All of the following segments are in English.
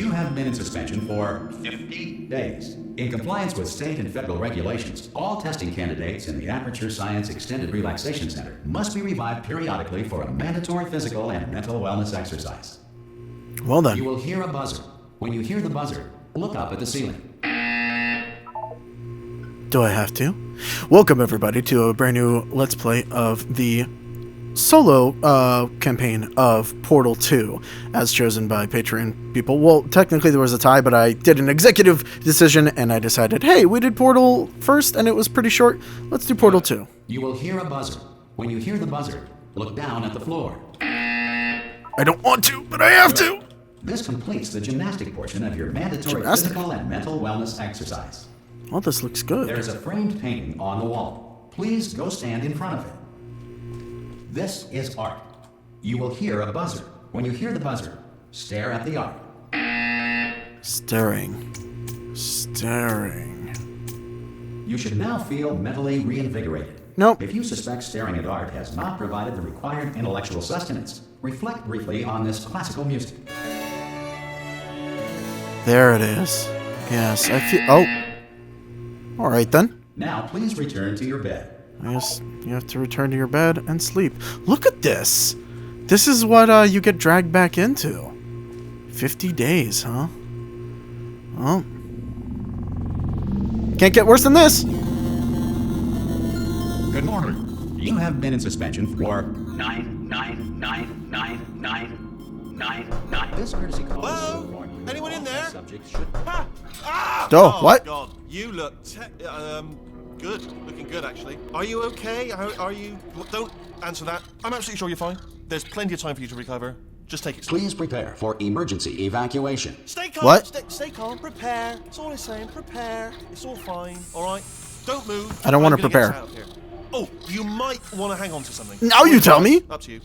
You have been in suspension for 50 days. In compliance with state and federal regulations, all testing candidates in the Aperture Science Extended Relaxation Center must be revived periodically for a mandatory physical and mental wellness exercise. Well then. You will hear a buzzer. When you hear the buzzer, look up at the ceiling. Do I have to? Welcome everybody to a brand new Let's Play of the solo campaign of Portal 2, as chosen by Patreon people. Well, technically there was a tie, but I did an executive decision and I decided, hey, we did Portal first and it was pretty short. Let's do Portal 2. You will hear a buzzer. When you hear the buzzer, look down at the floor. I don't want to, but I have to. This completes the gymnastic portion of your mandatory physical and mental wellness exercise. Well, this looks good. There's a framed painting on the wall. Please go stand in front of it. This is art. You will hear a buzzer. When you hear the buzzer, stare at the art. Staring. You should now feel mentally reinvigorated. Nope. If you suspect staring at art has not provided the required intellectual sustenance, reflect briefly on this classical music. There it is. Yes, I feel... Oh. Alright then. Now please return to your bed. Yes, you have to return to your bed and sleep. Look at this! This is what you get dragged back into. 50 days, huh? Well... Can't get worse than this! Good morning. You have been in suspension for 9999999. This courtesy call is Hello? to warn you Anyone all in there? subjects should... Oh, what? God, you look good. Looking good, actually. Are you okay? Are you... Don't answer that. I'm absolutely sure you're fine. There's plenty of time for you to recover. Just take it slow. Please prepare for emergency evacuation. Stay calm. What? Stay calm. Prepare. That's all I'm saying. Prepare. It's all fine. All right? Don't move. I don't want I'm to gonna get prepare. us out of here. Oh, you might want to hang on to something. Now you tell me! Up to you.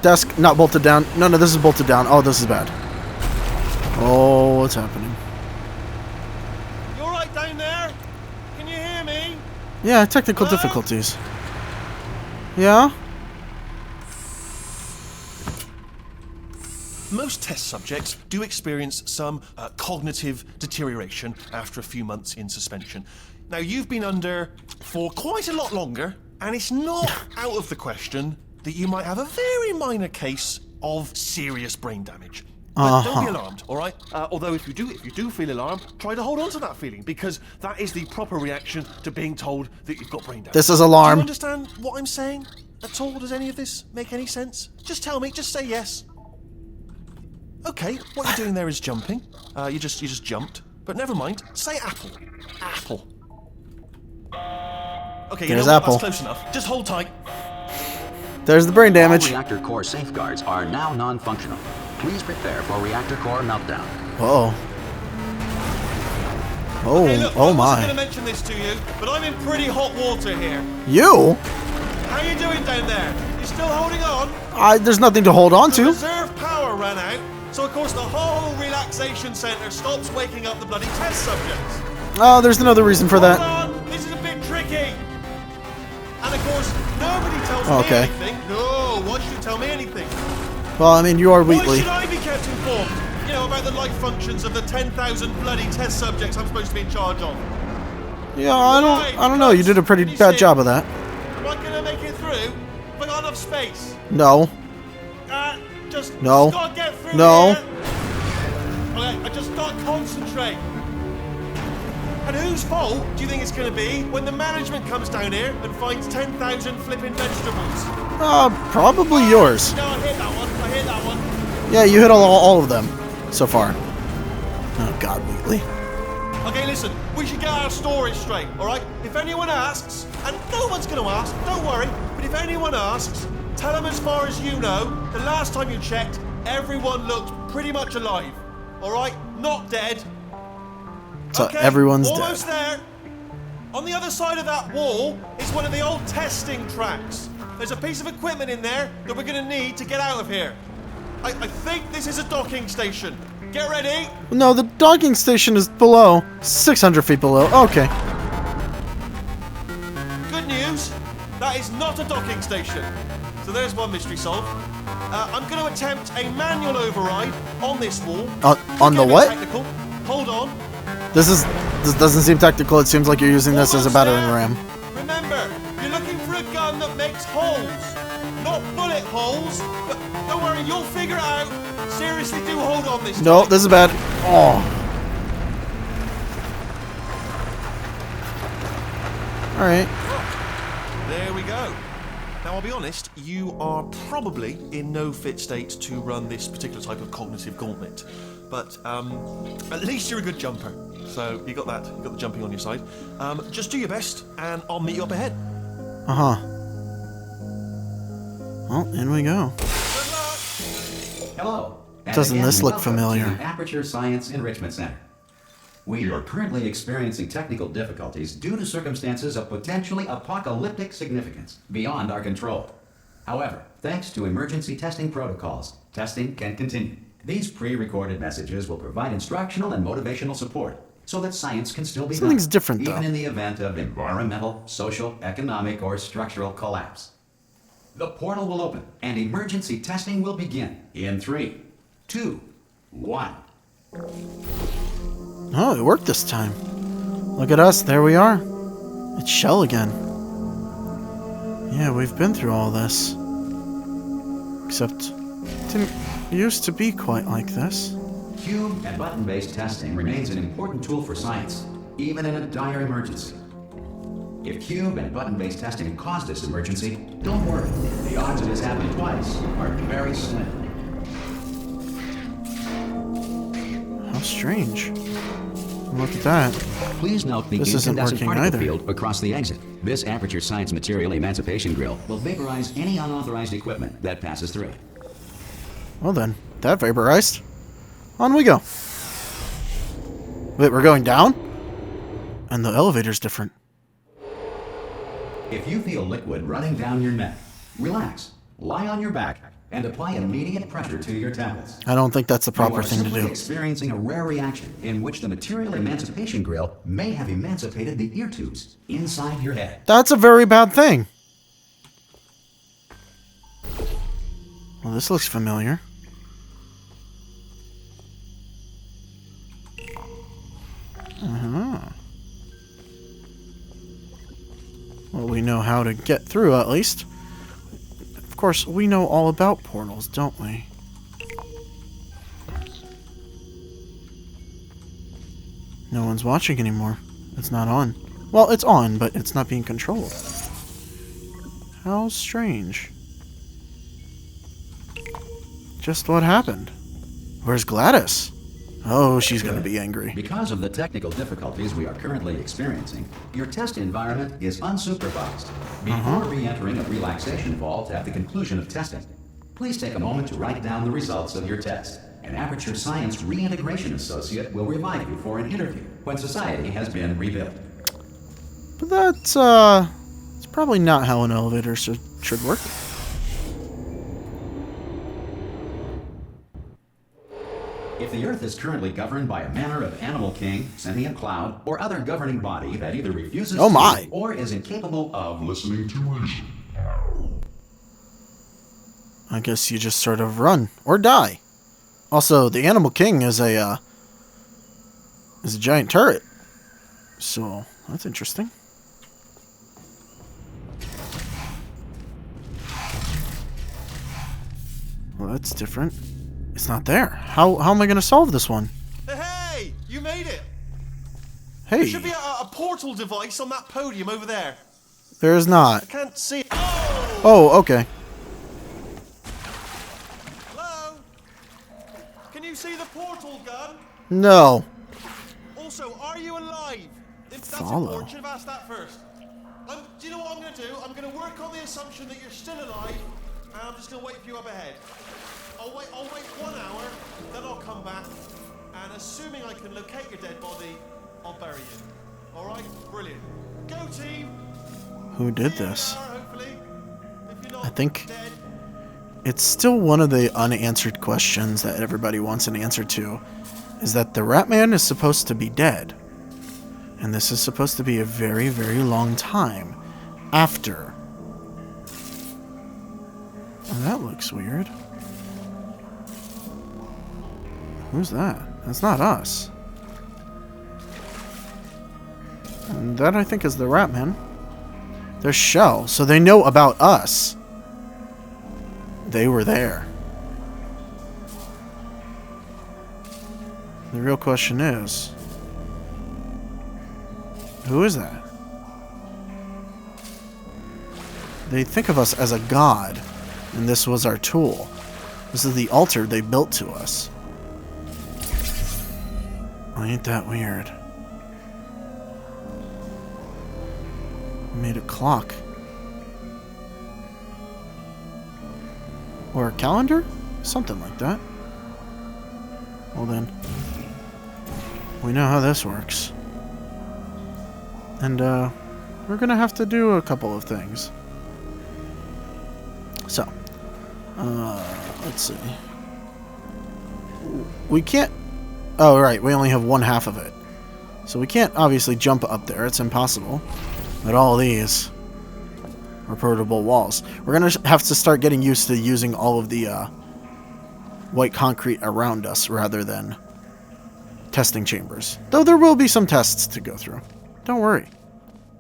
Desk not bolted down. No, this is bolted down. Oh, this is bad. Oh, what's happening? You all right down there? Can you hear me? Yeah, technical difficulties. Yeah? Most test subjects do experience some cognitive deterioration after a few months in suspension. Now, you've been under for quite a lot longer, and it's not out of the question that you might have a very minor case of serious brain damage. But don't be alarmed, all right? Although if you do feel alarmed, try to hold on to that feeling, because that is the proper reaction to being told that you've got brain damage. This is Do alarm. you understand what I'm saying at all? Does any of this make any sense? Just tell me. Just say yes. Okay, what you're doing there is jumping. You just jumped. But never mind. Say apple. Apple. Okay, you There's know what? apple. That's close enough. Just hold tight. There's the brain damage. All reactor core safeguards are now non-functional. Please prepare for reactor core meltdown. Uh-oh. Oh, Hey, look, oh I wasn't going to my. mention this to you, but I'm in pretty hot water here. You? How you doing down there? You still holding on? There's nothing to hold on The to. reserve power ran out, so of course the whole relaxation centre stops waking up the bloody test subjects. Oh, there's another reason for that. Hold on, this is a bit tricky. And of course, nobody tells Okay. me anything. No, why should you tell me anything? Well, I mean, you are Why Wheatley. should I be kept informed? You know, about the life functions of the 10,000 bloody test subjects I'm supposed to be in charge of. Yeah, I don't know. You did a pretty bad job of that. Am I gonna make it through? Have I got enough space? No. Just No. gotta get through No. here. Okay, I just gotta concentrate. And whose fault do you think it's gonna be when the management comes down here and finds 10,000 flipping vegetables? Probably yours. No, I hit that one. I hit that one. Yeah, you hit all of them so far. Oh, God, Wheatley. Okay, listen, we should get our story straight, alright? If anyone asks, and no one's gonna ask, don't worry, but if anyone asks, tell them as far as you know, the last time you checked, everyone looked pretty much alive. Alright? Not dead. So Okay, everyone's almost dead. there. On the other side of that wall is one of the old testing tracks. There's a piece of equipment in there that we're gonna need to get out of here. I think this is a docking station. Get ready. No, the docking station is below. 600 feet below. Okay. Good news, that is not a docking station. So there's one mystery solved. I'm going to attempt a manual override on this wall. On the what? Technical. Hold on. This doesn't seem technical. It seems like you're using this as a battering ram. Remember, you're looking for a gun that makes holes. Not bullet holes. But don't worry, you'll figure it out. Seriously, do hold on this time. No, this is bad. Oh. Alright. There we go. Now, I'll be honest, you are probably in no fit state to run this particular type of cognitive gauntlet. But at least you're a good jumper. So you got that. You got the jumping on your side. Just do your best, and I'll meet you up ahead. Uh-huh. Well, in we go. Good luck. Hello. And Doesn't again, this look welcome familiar? to the Aperture Science Enrichment Center. We are currently experiencing technical difficulties due to circumstances of potentially apocalyptic significance beyond our control. However, thanks to emergency testing protocols, testing can continue. These pre-recorded messages will provide instructional and motivational support so that science can still be done, Something's different, even though. in the event of environmental, social, economic, or structural collapse. The portal will open and emergency testing will begin in 3, 2, 1. Oh, it worked this time. Look at us, there we are. It's Shell again. Yeah, we've been through all this. Except, it didn't used to be quite like this. Cube and button-based testing remains an important tool for science, even in a dire emergency. If cube and button-based testing caused this emergency, don't worry. The odds of this happening twice are very slim. How strange. Look at that. Please note the This isn't incandescent working particle either. field across the exit. This Aperture Science Material Emancipation Grill will vaporize any unauthorized equipment that passes through it. Well then, that vaporized. On we go. Wait, we're going down? And the elevator's different. If you feel liquid running down your neck, relax, lie on your back, and apply immediate pressure to your temples. I don't think that's the proper You are thing to simply do. experiencing a rare reaction in which the Material Emancipation Grill may have emancipated the ear tubes inside your head. That's a very bad thing. Well, this looks familiar. Uh-huh. Well, we know how to get through, at least. Of course, we know all about portals, don't we? No one's watching anymore. It's not on. Well, it's on, but it's not being controlled. How strange. Just what happened? Where's Gladys? Oh, she's gonna be angry. Because of the technical difficulties we are currently experiencing, your test environment is unsupervised. Before re-entering a relaxation vault at the conclusion of testing, please take a moment to write down the results of your test. An Aperture Science Reintegration Associate will revive you for an interview when society has been rebuilt. But that's, it's probably not how an elevator should work. If the Earth is currently governed by a manner of animal king, sentient cloud, or other governing body that either refuses Oh my. to or is incapable of listening to reason, I guess you just sort of run or die. Also, the Animal King is a giant turret. So, that's interesting. Well, that's different. It's not there. How am I going to solve this one? Hey, you made it. Hey, There should be a portal device on that podium over there. there is not. I can't see it. Oh! Oh, okay. Hello? Can you see the portal gun? No. Also, are you alive? That's Follow. important. Should have asked that first. Do you know what I'm going to do? I'm going to work on the assumption that you're still alive, and I'm just going to wait for you up ahead. I'll wait 1 hour, then I'll come back, and assuming I can locate your dead body, I'll bury you. All right? Brilliant. Go team. Who did See you in an this? hour, hopefully. If you're not I think dead. it's still one of the unanswered questions that everybody wants an answer to, is that the Ratman is supposed to be dead. And this is supposed to be a very, very long time after Oh, that looks weird. Who's that? That's not us. And that, I think, is the rat man. There's Shell, so they know about us. They were there. The real question is, who is that? They think of us as a god, and this was our tool. This is the altar they built to us. Ain't that weird? Made a clock. Or a calendar? Something like that. Well then, we know how this works. And, we're gonna have to do a couple of things. So, let's see. We can't... Oh, right, we only have one half of it. So we can't obviously jump up there, it's impossible. But all these are portable walls. We're gonna have to start getting used to using all of the, white concrete around us rather than testing chambers. Though there will be some tests to go through. Don't worry.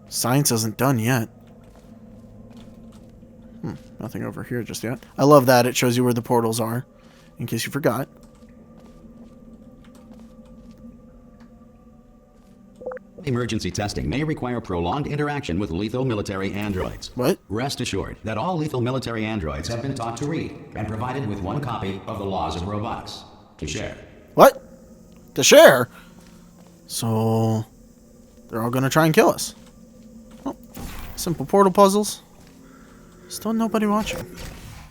Science isn't done yet. Nothing over here just yet. I love that. It shows you where the portals are, in case you forgot. Emergency testing may require prolonged interaction with lethal military androids. What? Rest assured that all lethal military androids have been taught to read and provided with one copy of the Laws of Robotics to share. What? To share? So, they're all gonna try and kill us. Oh, simple portal puzzles. Still nobody watching.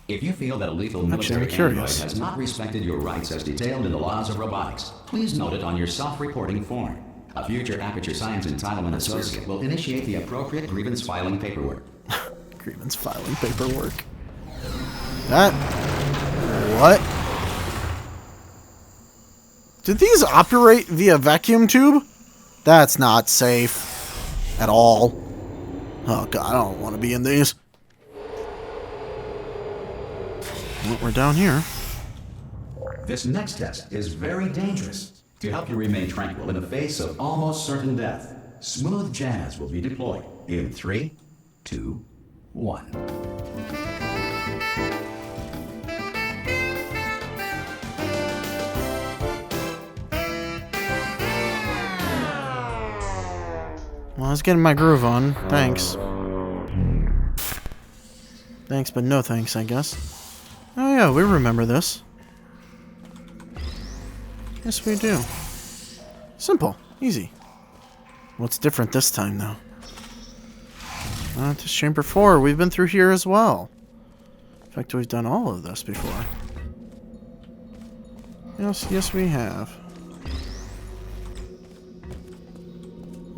If you feel that a lethal Actually, military I'm android curious. has not respected your rights as detailed in the Laws of Robotics, please note it on your self-reporting form. A future Aperture Science Entitlement Associate will initiate the appropriate grievance filing paperwork. Grievance filing paperwork. That... What? Did these operate via vacuum tube? That's not safe. At all. Oh god, I don't want to be in these. Well, we're down here. This next test is very dangerous. To help you remain tranquil in the face of almost certain death, smooth jazz will be deployed in 3, 2, 1. Well, I was getting my groove on. Thanks. Thanks, but no thanks, I guess. Oh yeah, we remember this. Yes, we do. Simple. Easy. What's different this time, though? This chamber 4. We've been through here as well. In fact, we've done all of this before. Yes, we have.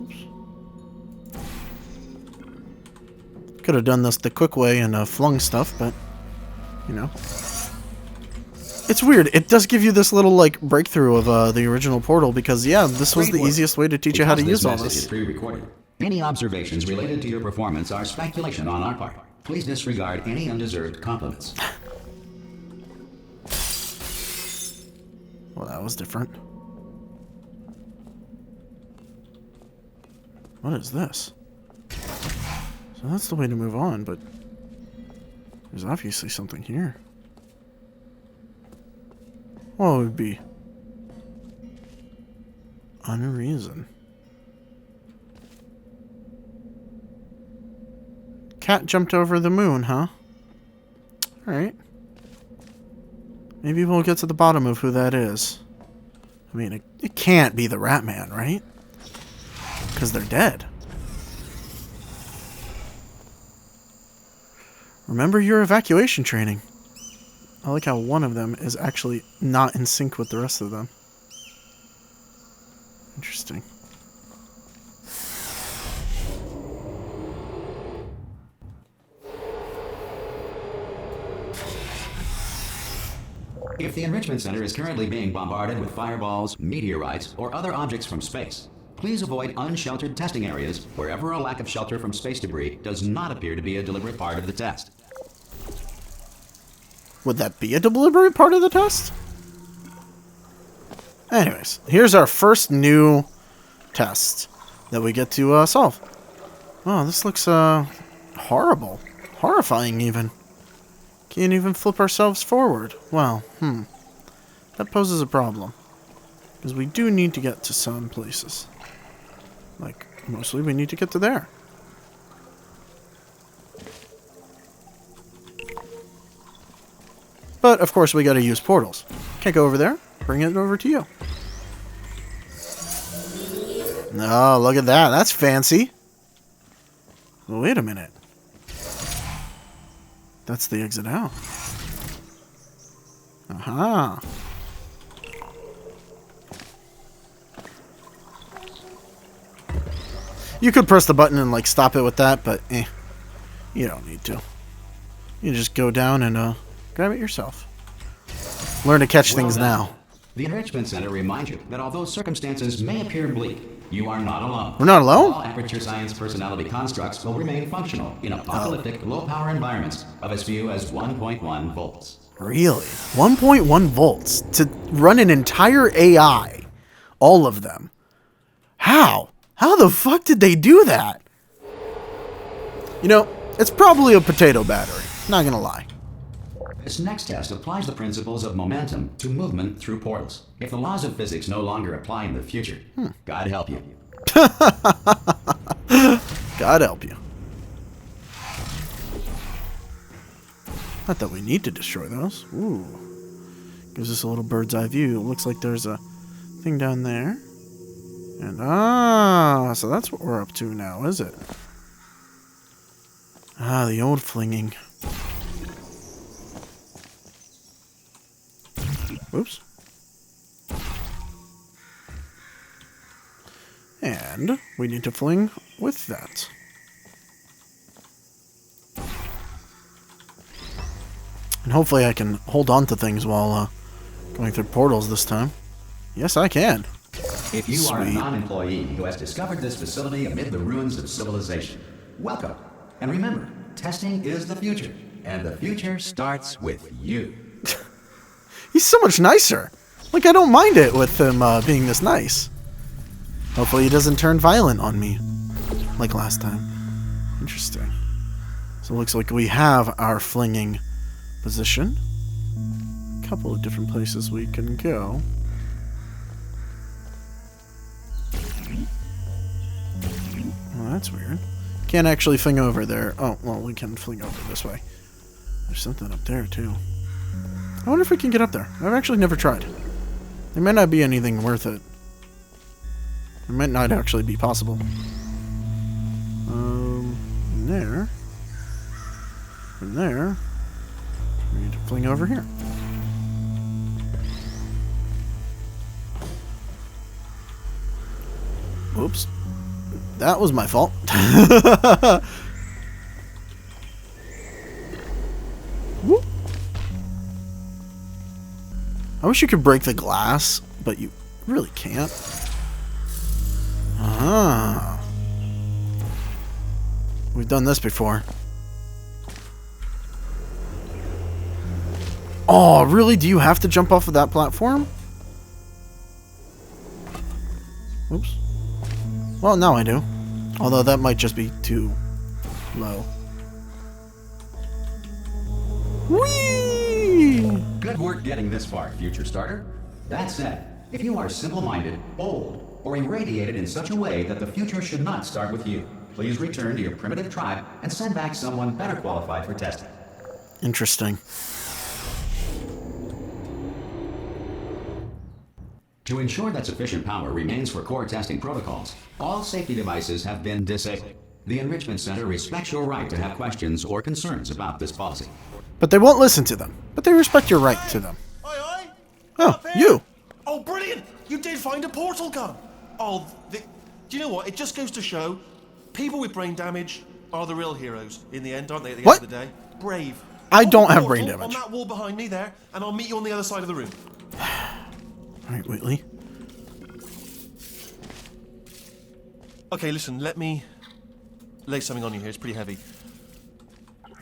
Oops. Could have done this the quick way and flung stuff, but, you know. It's weird. It does give you this little, like, breakthrough of the original Portal because, yeah, this was the easiest way to teach you how to use all Because this. is pre-recorded. Any observations related to your performance are speculation on our part. Please disregard any undeserved compliments. Well, that was different. What is this? So that's the way to move on, but there's obviously something here. What would be unreason? Cat jumped over the moon, huh? Alright. Maybe we'll get to the bottom of who that is. I mean, it can't be the Rat Man, right? Because they're dead. Remember your evacuation training. I like how one of them is actually not in sync with the rest of them. Interesting. If the Enrichment Center is currently being bombarded with fireballs, meteorites, or other objects from space, please avoid unsheltered testing areas wherever a lack of shelter from space debris does not appear to be a deliberate part of the test. Would that be a deliberate part of the test? Anyways, here's our first new test that we get to solve. Oh, this looks horrible. Horrifying, even. Can't even flip ourselves forward. Well, that poses a problem. Because we do need to get to some places. Like, mostly we need to get to there. But, of course, we gotta use portals. Can't go over there. Bring it over to you. Oh, look at that. That's fancy. Well, wait a minute. That's the exit out. Aha. You could press the button and, like, stop it with that, but, you don't need to. You just go down and, grab it yourself. Learn to catch things now. The Enrichment Center reminds you that although circumstances may appear bleak, you are not alone. We're not alone? All Aperture Science personality constructs will remain functional in apocalyptic, low-power environments of as few as 1.1 volts. Really? 1.1 volts to run an entire AI? All of them? How? How the fuck did they do that? You know, it's probably a potato battery. Not gonna lie. This next test applies the principles of momentum to movement through portals. If the laws of physics no longer apply in the future, God help you. God help you. Not that we need to destroy those. Ooh. Gives us a little bird's eye view. It looks like there's a thing down there. And so that's what we're up to now, is it? Ah, the old flinging. Whoops. And we need to fling with that. And hopefully I can hold on to things while going through portals this time. Yes, I can. If you are a Sweet. non-employee who has discovered this facility amid the ruins of civilization, welcome. And remember, testing is the future, and the future starts with you. He's so much nicer. Like, I don't mind it with him being this nice. Hopefully he doesn't turn violent on me, like last time. Interesting. So it looks like we have our flinging position. A couple of different places we can go. Well, that's weird. Can't actually fling over there. Oh, well, we can fling over this way. There's something up there, too. I wonder if we can get up there. I've actually never tried. There might not be anything worth it. It might not actually be possible. From there. From there. We need to fling over here. Oops. That was my fault. Whoop. I wish you could break the glass, but you really can't. Ah. We've done this before. Oh, really? Do you have to jump off of that platform? Oops. Well, now I do. Although that might just be too low. Whee! Good work getting this far, future starter. That said, if you are simple-minded, bold, or irradiated in such a way that the future should not start with you, please return to your primitive tribe and send back someone better qualified for testing. Interesting. To ensure that sufficient power remains for core testing protocols, all safety devices have been disabled. The Enrichment Center respects your right to have questions or concerns about this policy. But they won't listen to them. But they respect your right to them. Aye, aye. Oh, Up here. you. Oh, brilliant! You did find a portal gun. Oh, do you know what? It just goes to show, people with brain damage are the real heroes in the end, aren't they? At the What? end of the day, brave. I Hold don't the have brain portal damage. On that wall behind me there, and I'll meet you on the other side of the room. Alright, Wheatley. Okay, listen. Let me lay something on you here. It's pretty heavy.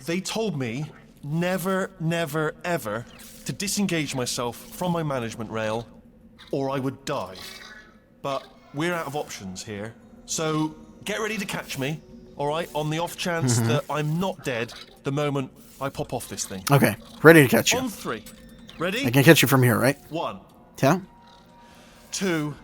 They told me never, never, ever to disengage myself from my management rail, or I would die. But we're out of options here, so get ready to catch me, all right, on the off chance that I'm not dead the moment I pop off this thing. Okay, ready to catch you. On 3. Ready? I can catch you from here, right? 1, Yeah? 2,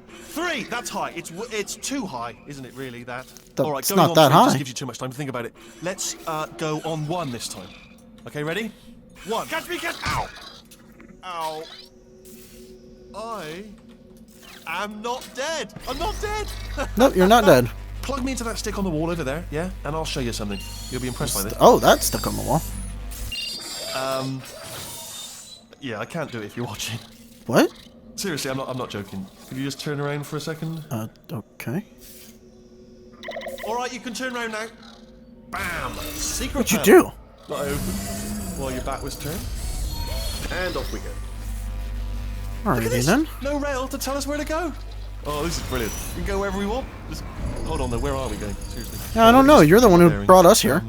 3. That's high. It's too high, isn't it? Really? That. That's All right. not that high. Just gives you too much time to think about it. Let's go on 1 this time. Okay, ready? 1. Catch me! Ow! Ow! I am not dead. I'm not dead. Nope, you're not dead. Plug me into that stick on the wall over there, yeah, and I'll show you something. You'll be impressed by this. Oh, that's stuck on the wall. Yeah, I can't do it if you're watching. What? Seriously, I'm not joking. Could you just turn around for a second? Okay. All right, you can turn around now. Bam! Secret What'd you panel. do? Not open while your back was turned. And off we go. Look at Alrighty this. then. No rail to tell us where to go. Oh, this is brilliant. We can go wherever we want. Just hold on though. Where are we going? Seriously. Yeah, I don't know. You're the one who brought us here.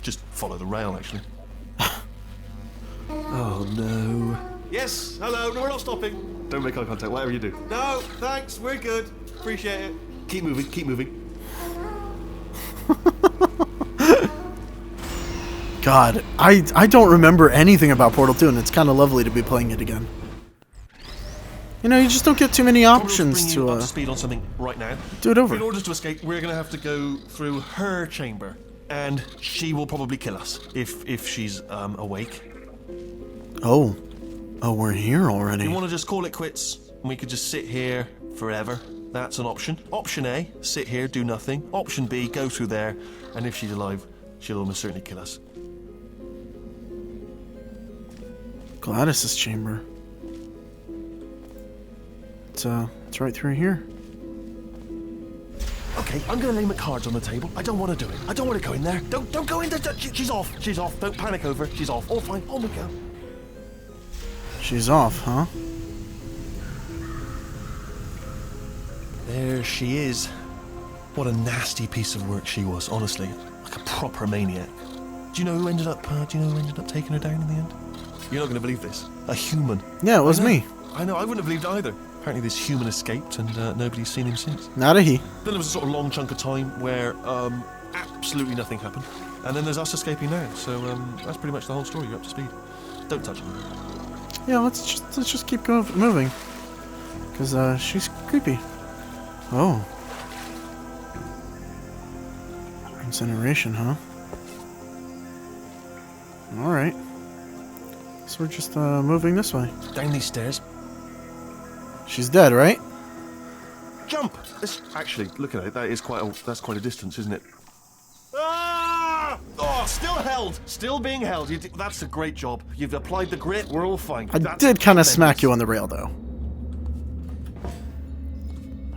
Just follow the rail, actually. Oh no. Yes. Hello. No, we're not stopping. Don't make eye contact. Whatever you do. No, thanks. We're good. Appreciate it. Keep moving. Keep moving. God, I don't remember anything about Portal 2, and it's kind of lovely to be playing it again. You know, you just don't get too many options to to up to speed on something right now. do it over. In order to escape, we're going to have to go through her chamber, and she will probably kill us if she's awake. Oh, we're here already. You want to just call it quits, and we could just sit here forever. That's an option. Option A, sit here, do nothing. Option B, go through there, and if she's alive, she'll almost certainly kill us. Gladys's chamber. It's right through here. Okay, I'm gonna lay my cards on the table. I don't want to do it. I don't want to go in there. Don't go in there. She's off. She's off. Don't panic over. She's off. All fine. On we go. She's off, huh? There she is. What a nasty piece of work she was. Honestly, like a proper maniac. Do you know who ended up? Taking her down in the end? You're not gonna believe this. A human. Yeah, it was me. I know. I wouldn't have believed it either. Apparently, this human escaped, and nobody's seen him since. Not a he. Then there was a sort of long chunk of time where absolutely nothing happened, and then there's us escaping now. So that's pretty much the whole story. You're up to speed. Don't touch him. Yeah, let's just keep moving, cause she's creepy. Oh, incineration, huh? All right. So we're just moving this way. Down these stairs. She's dead, right? Jump! Actually, look at it. That's quite a distance, isn't it? Ah! Oh, still held. Still being held. That's a great job. You've applied the grit. We're all fine. I did kind of smack you on the rail, though.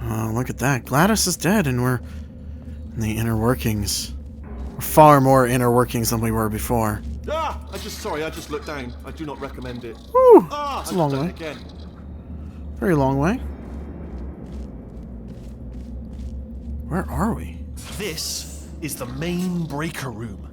Oh, look at that. Gladys is dead, and we're in the inner workings. We're far more inner workings than we were before. Ah! I just looked down. I do not recommend it. Woo! Ah! It's a long way. Again. Very long way. Where are we? This is the main breaker room.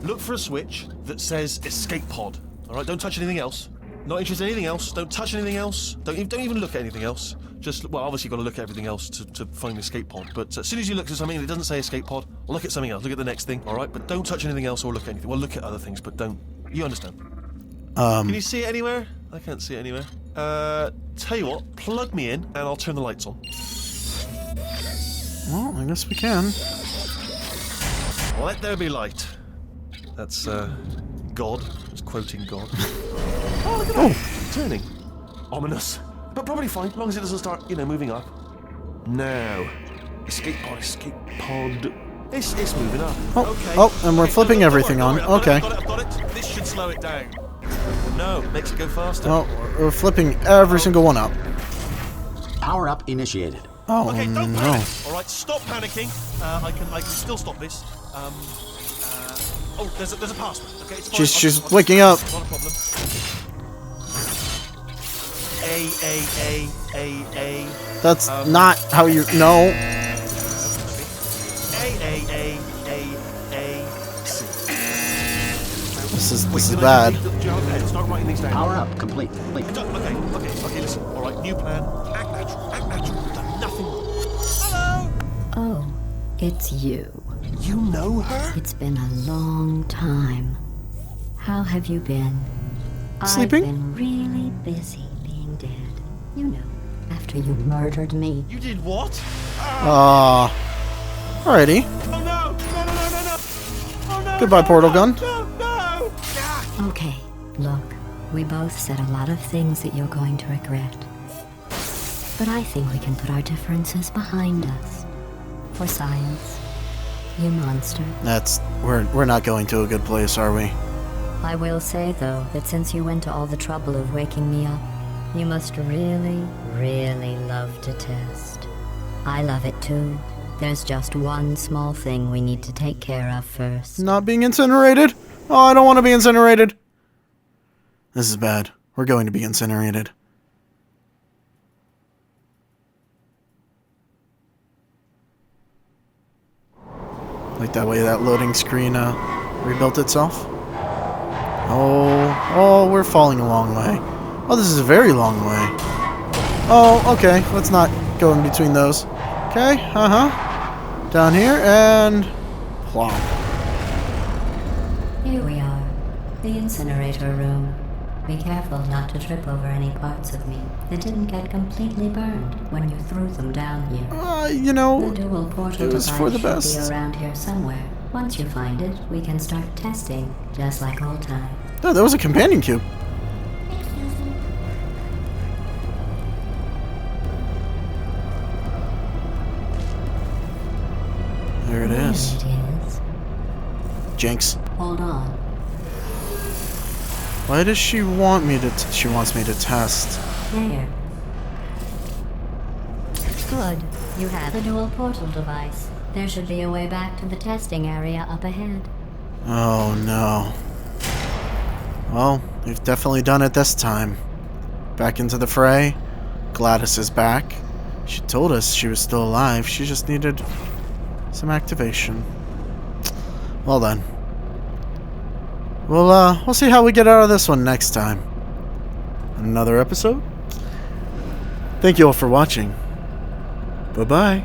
Look for a switch that says escape pod. All right, don't touch anything else. Not interested in anything else. Don't touch anything else. Don't even look at anything else. Just, well, obviously you've got to look at everything else to find the escape pod. But as soon as you look at something and it doesn't say escape pod, look at something else. Look at the next thing, all right? But don't touch anything else or look at anything. Well, look at other things, but don't. You understand? Can you see it anywhere? I can't see it anywhere. Tell you what, plug me in and I'll turn the lights on. Well, I guess we can. Let there be light. That's, God. It's quoting God. Oh, look at that. Turning. Ominous. But probably fine, as long as it doesn't start, moving up. Now. Escape pod. It's moving up. Oh, and we're flipping everything on. Okay. I've got it. This should slow it down. No, makes it go faster. Well, we're flipping every single one up. Power up initiated. Oh, Okay, don't no. panic. All right, stop panicking. I can still stop this. There's a password. Okay, it's fine. She's waking up. Not a problem. A. That's not how you... No. A. C. This is Wait, did I bad. just read the pen? Start writing these down. Power up complete. Okay, listen. All right, new plan. Act natural. You've done nothing wrong. Hello? Oh, it's you. You know her? It's been a long time. How have you been? Sleeping? I've been really busy being dead. You know, after you murdered me. You did what? Alrighty. Oh no! Oh no! Goodbye, portal gun. No! Ah. Okay, look, we both said a lot of things that you're going to regret. But I think we can put our differences behind us. For science. You monster. We're not going to a good place, are we? I will say, though, that since you went to all the trouble of waking me up, you must really, really love to test. I love it too. There's just one small thing we need to take care of first. Not being incinerated? Oh, I don't want to be incinerated. This is bad. We're going to be incinerated. Like that way that loading screen rebuilt itself. Oh, we're falling a long way. Oh, this is a very long way. Oh, okay. Let's not go in between those. Okay, down here, and plop. Here we are, the incinerator room. Be careful not to trip over any parts of me that didn't get completely burned when you threw them down here. You know, The dual portal it was for the device should best. be around here somewhere. Once you find it, we can start testing, just like old times. Oh, there was a companion cube. There it is. There it is. Jinx. Hold on. Why does she want me to? She wants me to test. There. Good. You have the dual portal device. There should be a way back to the testing area up ahead. Oh no. Well, we've definitely done it this time. Back into the fray. Gladys is back. She told us she was still alive. She just needed some activation. Well then. We'll see how we get out of this one next time. Another episode. Thank you all for watching. Bye-bye.